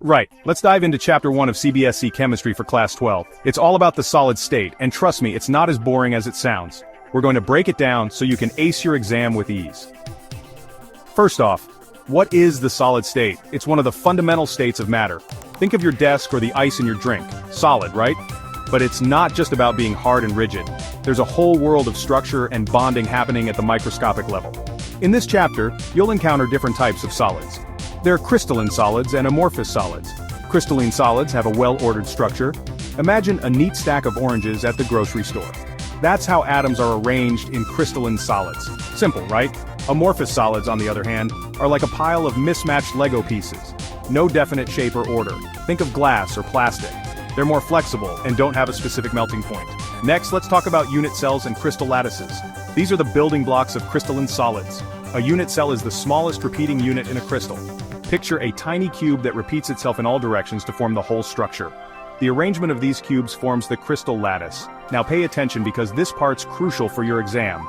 Right, let's dive into Chapter 1 of CBSE Chemistry for Class 12. It's all about the solid state, and trust me, it's not as boring as it sounds. We're going to break it down so you can ace your exam with ease. First off, what is the solid state? It's one of the fundamental states of matter. Think of your desk or the ice in your drink. Solid, right? But it's not just about being hard and rigid. There's a whole world of structure and bonding happening at the microscopic level. In this chapter, you'll encounter different types of solids. There are crystalline solids and amorphous solids. Crystalline solids have a well-ordered structure. Imagine a neat stack of oranges at the grocery store. That's how atoms are arranged in crystalline solids. Simple, right? Amorphous solids, on the other hand, are like a pile of mismatched Lego pieces. No definite shape or order. Think of glass or plastic. They're more flexible and don't have a specific melting point. Next, let's talk about unit cells and crystal lattices. These are the building blocks of crystalline solids. A unit cell is the smallest repeating unit in a crystal. Picture a tiny cube that repeats itself in all directions to form the whole structure. The arrangement of these cubes forms the crystal lattice. Now pay attention because this part's crucial for your exam.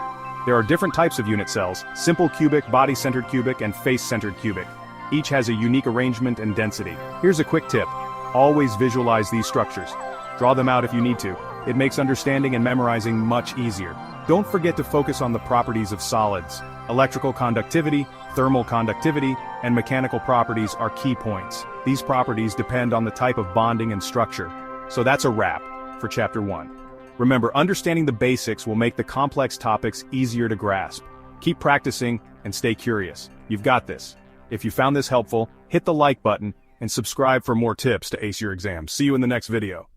There are different types of unit cells: simple cubic, body-centered cubic, and face-centered cubic. Each has a unique arrangement and density. Here's a quick tip. Always visualize these structures. Draw them out if you need to. It makes understanding and memorizing much easier. Don't forget to focus on the properties of solids. Electrical conductivity, thermal conductivity, and mechanical properties are key points. These properties depend on the type of bonding and structure. So that's a wrap for Chapter 1. Remember, understanding the basics will make the complex topics easier to grasp. Keep practicing and stay curious. You've got this. If you found this helpful, hit the like button and subscribe for more tips to ace your exam. See you in the next video.